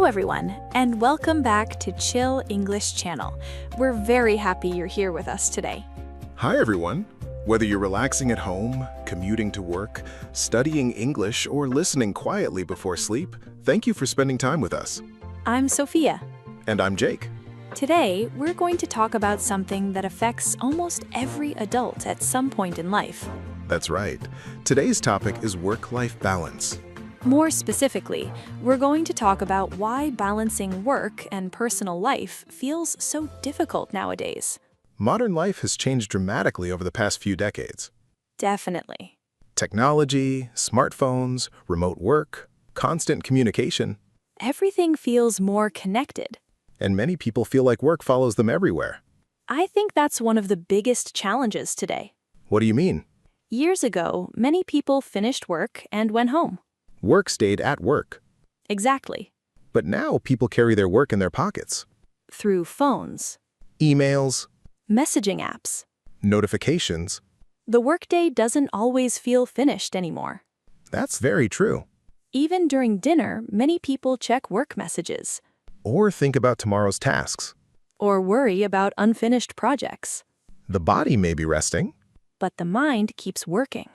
Hello everyone, and welcome back to Chill English Channel. We're very happy you're here with us today. Hi everyone! Whether you're relaxing at home, commuting to work, studying English, or listening quietly before sleep, thank you for spending time with us. I'm Sophia. And I'm Jake. Today, we're going to talk about something that affects almost every adult at some point in life. That's right. Today's topic is work-life balance. More specifically, we're going to talk about why balancing work and personal life feels so difficult nowadays. Modern life has changed dramatically over the past few decades. Definitely. Technology, smartphones, remote work, constant communication. Everything feels more connected. And many people feel like work follows them everywhere. I think that's one of the biggest challenges today. What do you mean? Years ago, many people finished work and went home. Work stayed at work. Exactly. But now people carry their work in their pockets. Through phones, Emails, messaging apps. notifications. The workday doesn't always feel finished anymore. That's very true. Even during dinner, many people check work messages Or think about tomorrow's tasks. or worry about unfinished projects. The body may be resting. But the mind keeps working.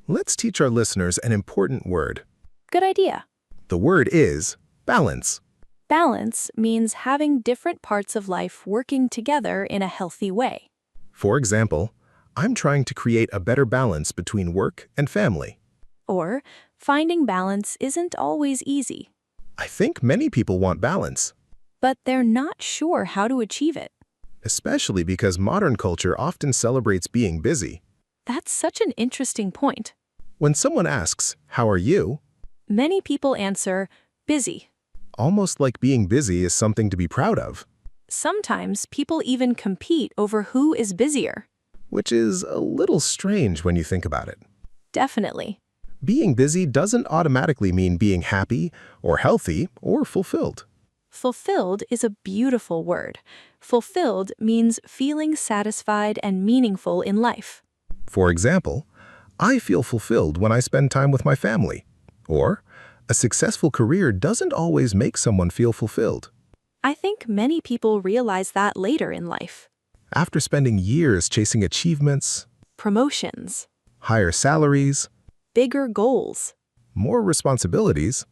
Let's teach our listeners an important word. Good idea. The word is balance. Balance means having different parts of life working together in a healthy way. For example, I'm trying to create a better balance between work and family. Or finding balance isn't always easy, I think many people want balance, but they're not sure how to achieve it. especially because modern culture often celebrates being busy. That's such an interesting point. When someone asks, "How are you?" Many people answer, busy. almost like being busy is something to be proud of, Sometimes people even compete over who is busier. which is a little strange when you think about it. Definitely. Being busy doesn't automatically mean being happy or healthy or fulfilled. Fulfilled is a beautiful word. Fulfilled means feeling satisfied and meaningful in life. For example, I feel fulfilled when I spend time with my family. Or, a successful career doesn't always make someone feel fulfilled. I think many people realize that later in life. After spending years chasing achievements, Promotions, higher salaries, bigger goals. more responsibilities,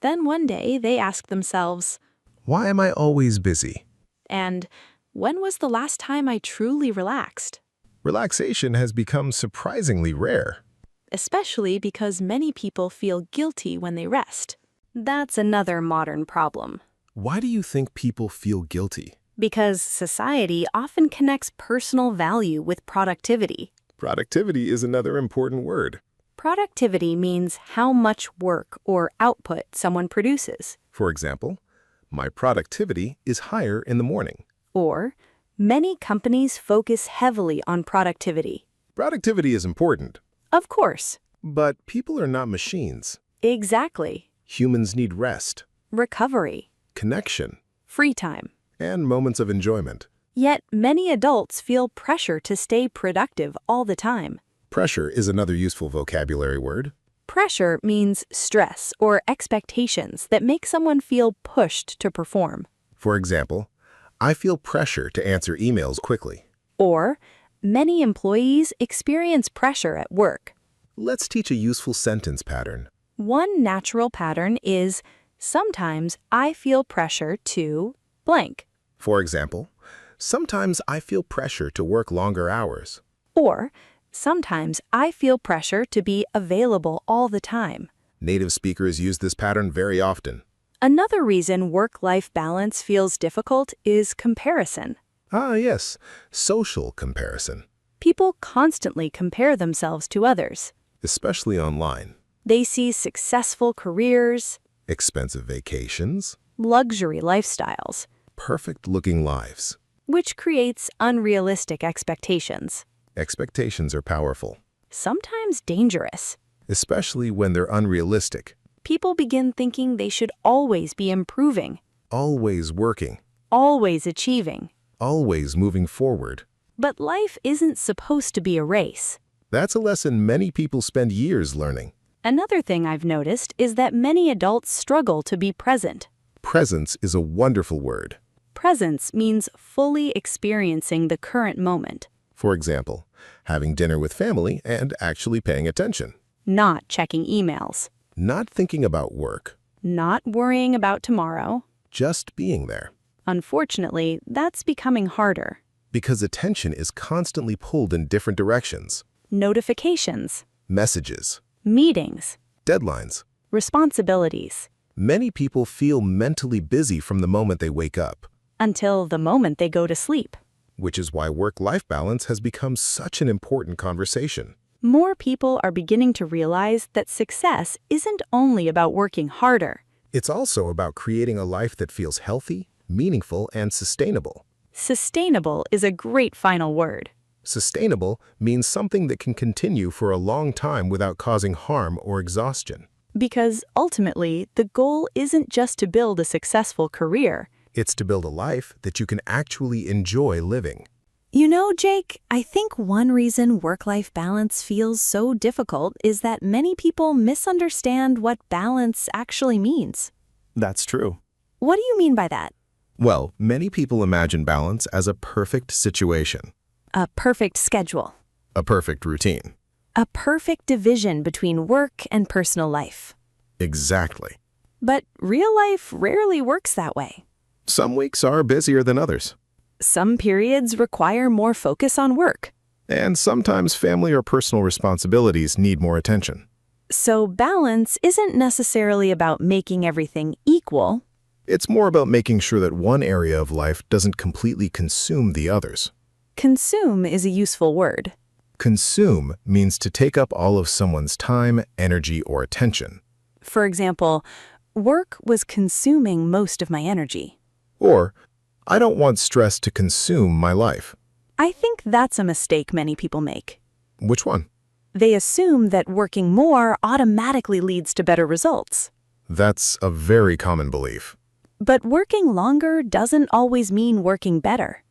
Then one day they ask themselves, why am I always busy? and when was the last time I truly relaxed? Relaxation has become surprisingly rare. Especially because many people feel guilty when they rest. That's another modern problem. Why do you think people feel guilty? Because society often connects personal value with productivity. Productivity is another important word. Productivity means how much work or output someone produces. For example, my productivity is higher in the morning. Or, many companies focus heavily on productivity. Productivity is important, Of course. but people are not machines. Exactly. Humans need rest, Recovery, connection, free time. and moments of enjoyment. Yet many adults feel pressure to stay productive all the time. Pressure is another useful vocabulary word. Pressure means stress or expectations that make someone feel pushed to perform. For example, I feel pressure to answer emails quickly. Or, many employees experience pressure at work. Let's teach a useful sentence pattern. One natural pattern is, sometimes I feel pressure to blank. For example, sometimes I feel pressure to work longer hours. Or, sometimes I feel pressure to be available all the time. Native speakers use this pattern very often. Another reason work-life balance feels difficult is comparison. Ah, yes, social comparison, People constantly compare themselves to others. especially online. They see successful careers, Expensive vacations, luxury lifestyles, perfect-looking lives. which creates unrealistic expectations. Expectations are powerful, Sometimes dangerous. especially when they're unrealistic. People begin thinking they should always be improving, Always working, always achieving. always moving forward. But life isn't supposed to be a race. That's a lesson many people spend years learning. Another thing I've noticed is that many adults struggle to be present. Presence is a wonderful word. Presence means fully experiencing the current moment, For example, having dinner with family and actually paying attention. not checking emails, Not thinking about work, not worrying about tomorrow. just being there. Unfortunately, that's becoming harder. Because attention is constantly pulled in different directions. Notifications, Messages, meetings, deadlines. responsibilities, Many people feel mentally busy from the moment they wake up, until the moment they go to sleep. which is why work-life balance has become such an important conversation. More people are beginning to realize that success isn't only about working harder. It's also about creating a life that feels healthy, meaningful, and sustainable. Sustainable is a great final word. Sustainable means something that can continue for a long time without causing harm or exhaustion. Because ultimately, the goal isn't just to build a successful career. It's to build a life that you can actually enjoy living. You know, Jake, I think one reason work-life balance feels so difficult is that many people misunderstand what balance actually means. That's true. What do you mean by that? Well, many people imagine balance as a perfect situation, A perfect schedule. a perfect routine. A perfect division between work and personal life. Exactly. But real life rarely works that way. Some weeks are busier than others, Some periods require more focus on work. and sometimes family or personal responsibilities need more attention. So balance isn't necessarily about making everything equal. It's more about making sure that one area of life doesn't completely consume the others. Consume is a useful word. Consume means to take up all of someone's time, energy, or attention. For example, work was consuming most of my energy. Or, I don't want stress to consume my life. I think that's a mistake many people make. Which one? They assume that working more automatically leads to better results. That's a very common belief. But working longer doesn't always mean working better.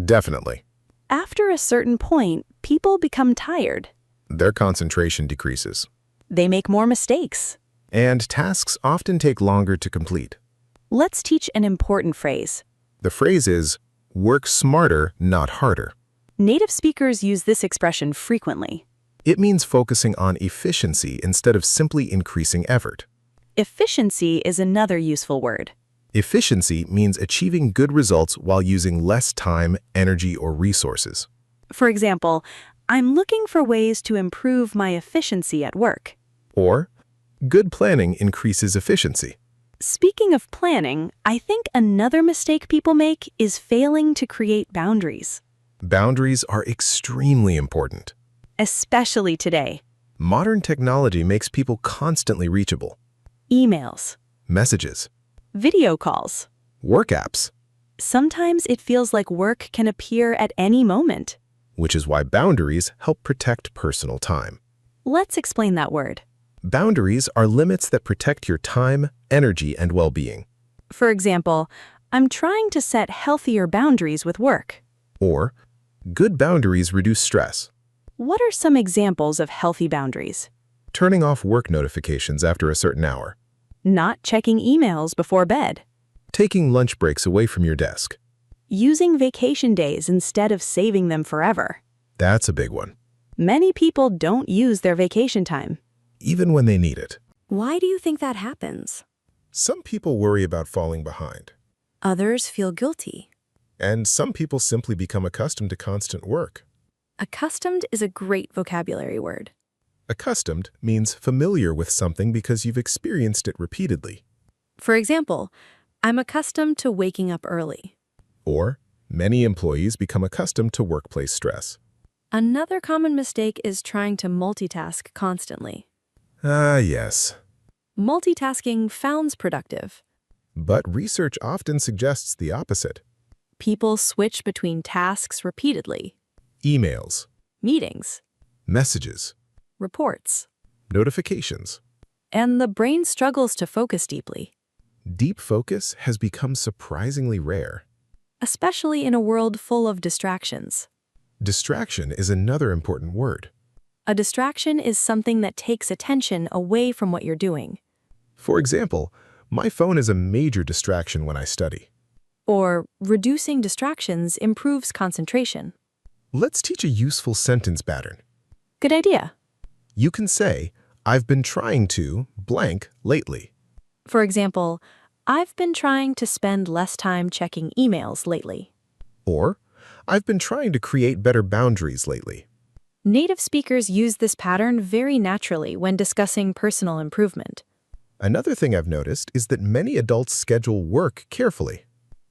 Definitely. After a certain point, people become tired. Their concentration decreases. They make more mistakes. And tasks often take longer to complete. Let's teach an important phrase. The phrase is, work smarter, not harder. Native speakers use this expression frequently. It means focusing on efficiency instead of simply increasing effort. Efficiency is another useful word. Efficiency means achieving good results while using less time, energy, or resources. For example, I'm looking for ways to improve my efficiency at work. Or, good planning increases efficiency. Speaking of planning, I think another mistake people make is failing to create boundaries. Boundaries are extremely important. Especially today. Modern technology makes people constantly reachable. Emails, Messages, video calls. work apps, Sometimes it feels like work can appear at any moment. which is why boundaries help protect personal time. Let's explain that word. Boundaries are limits that protect your time, energy, and well-being. For example, I'm trying to set healthier boundaries with work. Or, good boundaries reduce stress. What are some examples of healthy boundaries? Turning off work notifications after a certain hour. Not checking emails before bed. Taking lunch breaks away from your desk. Using vacation days instead of saving them forever. That's a big one, Many people don't use their vacation time. even when they need it. Why do you think that happens? Some people worry about falling behind, Others feel guilty. and some people simply become accustomed to constant work. Accustomed is a great vocabulary word. Accustomed means familiar with something because you've experienced it repeatedly. For example, I'm accustomed to waking up early. Or, many employees become accustomed to workplace stress. Another common mistake is trying to multitask constantly. Yes. Multitasking sounds productive. But research often suggests the opposite. People switch between tasks repeatedly. Emails, Meetings, messages, reports, notifications. and the brain struggles to focus deeply, Deep focus has become surprisingly rare. especially in a world full of distractions. Distraction is another important word. A distraction is something that takes attention away from what you're doing. For example, My phone is a major distraction when I study. Or reducing distractions improves concentration. Let's teach a useful sentence pattern. Good idea. You can say, I've been trying to blank lately. For example, I've been trying to spend less time checking emails lately. Or, I've been trying to create better boundaries lately. Native speakers use this pattern very naturally when discussing personal improvement. Another thing I've noticed is that many adults schedule work carefully.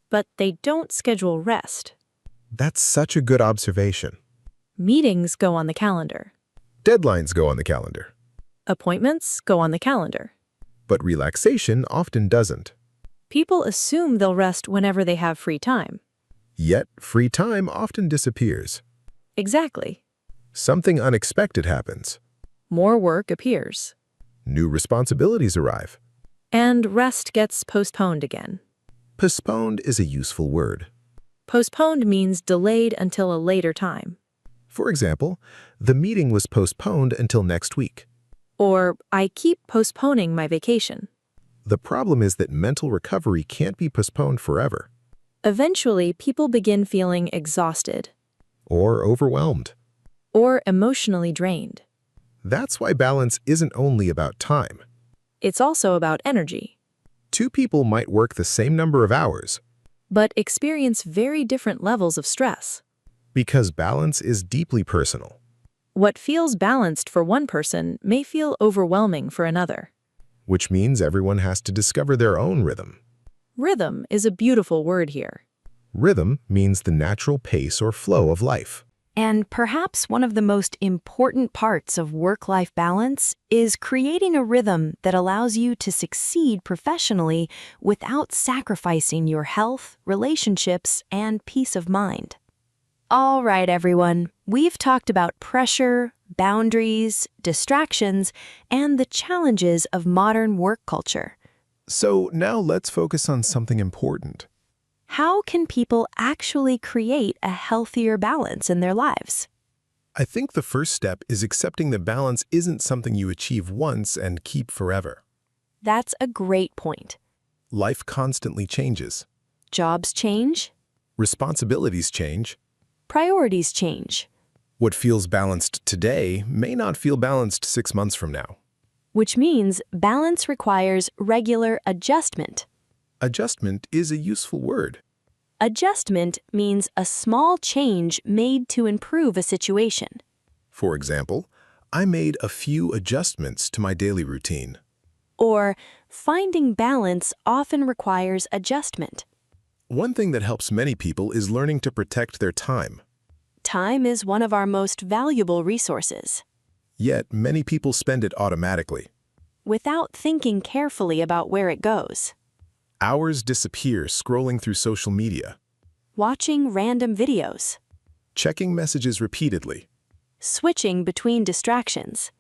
But they don't schedule rest. That's such a good observation. Meetings go on the calendar. Deadlines go on the calendar. Appointments go on the calendar. But relaxation often doesn't. People assume they'll rest whenever they have free time. Yet, free time often disappears. Exactly. Something unexpected happens. More work appears. New responsibilities arrive. And rest gets postponed again. Postponed is a useful word. Postponed means delayed until a later time. For example, the meeting was postponed until next week. Or, I keep postponing my vacation. The problem is that mental recovery can't be postponed forever. Eventually, people begin feeling exhausted. Or overwhelmed. Or emotionally drained. That's why balance isn't only about time. It's also about energy. Two people might work the same number of hours. But experience very different levels of stress. Because balance is deeply personal. What feels balanced for one person may feel overwhelming for another. Which means everyone has to discover their own rhythm. Rhythm is a beautiful word here. Rhythm means the natural pace or flow of life. And perhaps one of the most important parts of work-life balance is creating a rhythm that allows you to succeed professionally without sacrificing your health, relationships, and peace of mind. All right, everyone, we've talked about pressure, boundaries, distractions, and the challenges of modern work culture. So now let's focus on something important. How can people actually create a healthier balance in their lives? I think the first step is accepting that balance isn't something you achieve once and keep forever. That's a great point. Life constantly changes. Jobs change. Responsibilities change. Priorities change. What feels balanced today may not feel balanced 6 months from now. Which means balance requires regular adjustment. Adjustment is a useful word. Adjustment means a small change made to improve a situation. For example, I made a few adjustments to my daily routine. Or, finding balance often requires adjustment. One thing that helps many people is learning to protect their time. Time is one of our most valuable resources. Yet, many people spend it automatically. Without thinking carefully about where it goes. Hours disappear scrolling through social media. Watching random videos. Checking messages repeatedly. Switching between distractions.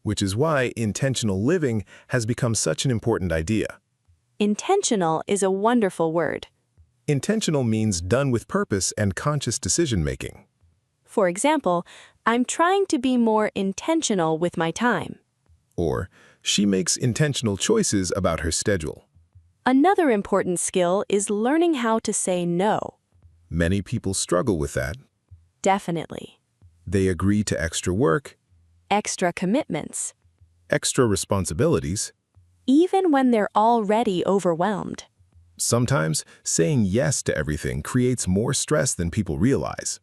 Which is why intentional living has become such an important idea. Intentional is a wonderful word. Intentional means done with purpose and conscious decision-making. For example, I'm trying to be more intentional with my time. Or, she makes intentional choices about her schedule. Another important skill is learning how to say no. Many people struggle with that. Definitely. They agree to extra work, Extra commitments, extra responsibilities. even when they're already overwhelmed. Sometimes, saying yes to everything creates more stress than people realize.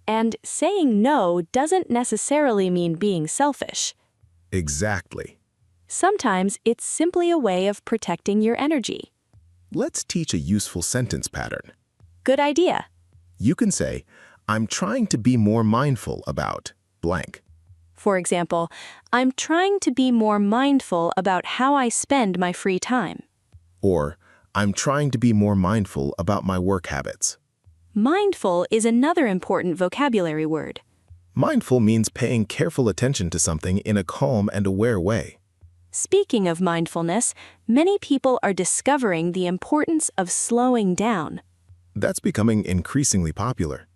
And saying no doesn't necessarily mean being selfish. Exactly. Sometimes it's simply a way of protecting your energy. Let's teach a useful sentence pattern. Good idea. You can say, I'm trying to be more mindful about blank. For example, I'm trying to be more mindful about how I spend my free time. Or, I'm trying to be more mindful about my work habits. Mindful is another important vocabulary word. Mindful means paying careful attention to something in a calm and aware way. Speaking of mindfulness, many people are discovering the importance of slowing down. That's becoming increasingly popular.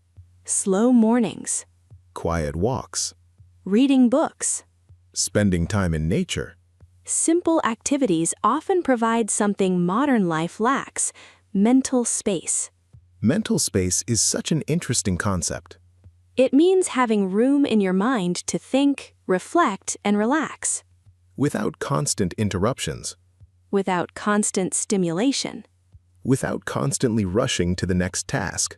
Slow mornings, Quiet walks, reading books, spending time in nature. simple activities often provide something modern life lacks: mental space. Mental space is such an interesting concept. It means having room in your mind to think, reflect, and relax, Without constant interruptions, without constant stimulation. without constantly rushing to the next task.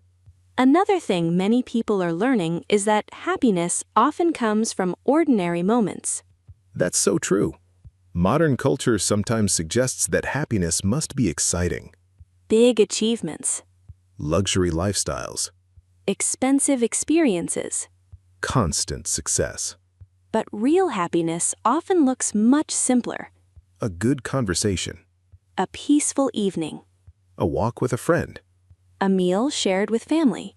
Another thing many people are learning is that happiness often comes from ordinary moments. That's so true. Modern culture sometimes suggests that happiness must be exciting. Big achievements, Luxury lifestyles, expensive experiences. constant success, But real happiness often looks much simpler. a good conversation, A peaceful evening, a walk with a friend, a meal shared with family.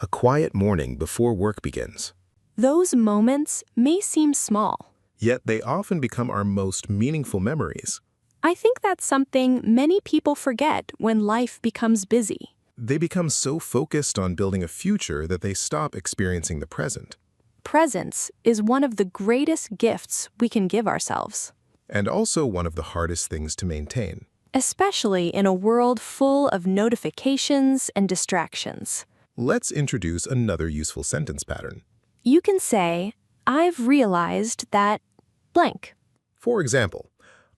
a quiet morning before work begins. Those moments may seem small. Yet they often become our most meaningful memories. I think that's something many people forget when life becomes busy. They become so focused on building a future that they stop experiencing the present. Presence is one of the greatest gifts we can give ourselves, And also one of the hardest things to maintain. especially in a world full of notifications and distractions. Let's introduce another useful sentence pattern. You can say, "I've realized that blank." For example,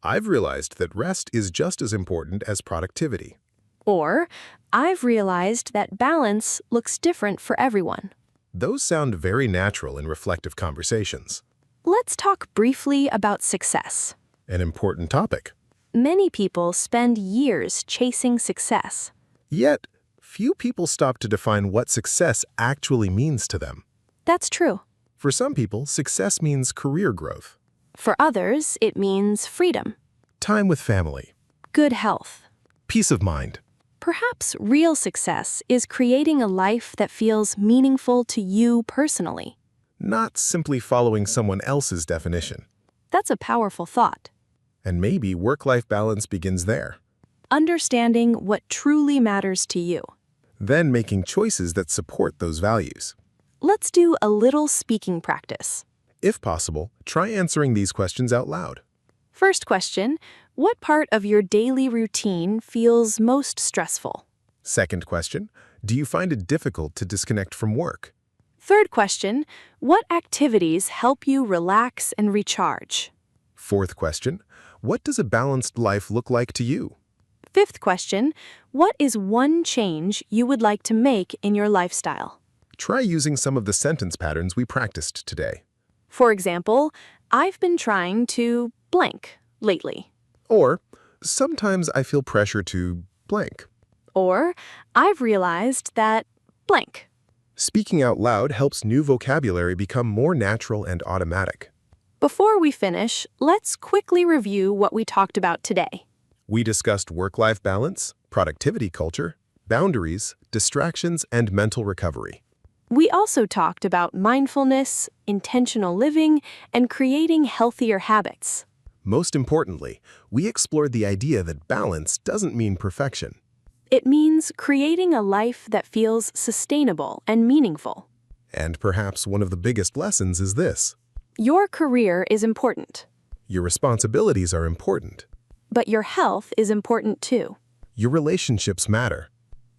I've realized that rest is just as important as productivity. Or, "I've realized that balance looks different for everyone." Those sound very natural in reflective conversations. Let's talk briefly about success. An important topic. Many people spend years chasing success. Yet, few people stop to define what success actually means to them. That's true. For some people, success means career growth, For others, it means freedom, time with family, good health. peace of mind. Perhaps real success is creating a life that feels meaningful to you personally. Not simply following someone else's definition. That's a powerful thought. And maybe work-life balance begins there. Understanding what truly matters to you. Then making choices that support those values. Let's do a little speaking practice. If possible, try answering these questions out loud. First question, what part of your daily routine feels most stressful? Second question, do you find it difficult to disconnect from work? Third question, what activities help you relax and recharge? Fourth question, what does a balanced life look like to you? Fifth question, what is one change you would like to make in your lifestyle? Try using some of the sentence patterns we practiced today. For example, I've been trying to blank lately. Or, sometimes I feel pressure to blank. Or, I've realized that blank. Speaking out loud helps new vocabulary become more natural and automatic. Before we finish, let's quickly review what we talked about today. We discussed work-life balance, productivity culture, boundaries, distractions, and mental recovery. We also talked about mindfulness, intentional living, and creating healthier habits. Most importantly, we explored the idea that balance doesn't mean perfection. It means creating a life that feels sustainable and meaningful. And perhaps one of the biggest lessons is this. Your career is important, Your responsibilities are important. but your health is important too. Your relationships matter.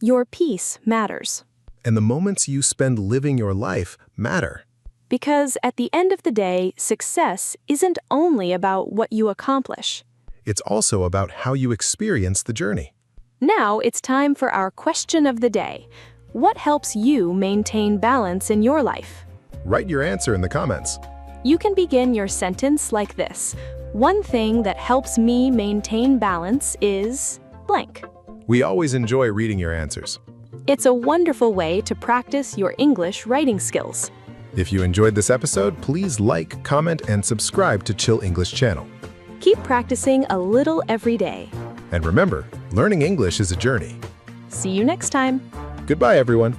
Your peace matters. And the moments you spend living your life matter. Because at the end of the day, success isn't only about what you accomplish. It's also about how you experience the journey. Now it's time for our question of the day. What helps you maintain balance in your life? Write your answer in the comments. You can begin your sentence like this. One thing that helps me maintain balance is blank. We always enjoy reading your answers. It's a wonderful way to practice your English writing skills. If you enjoyed this episode, please like, comment, and subscribe to Chill English channel. Keep practicing a little every day. And remember, learning English is a journey. See you next time. Goodbye, everyone.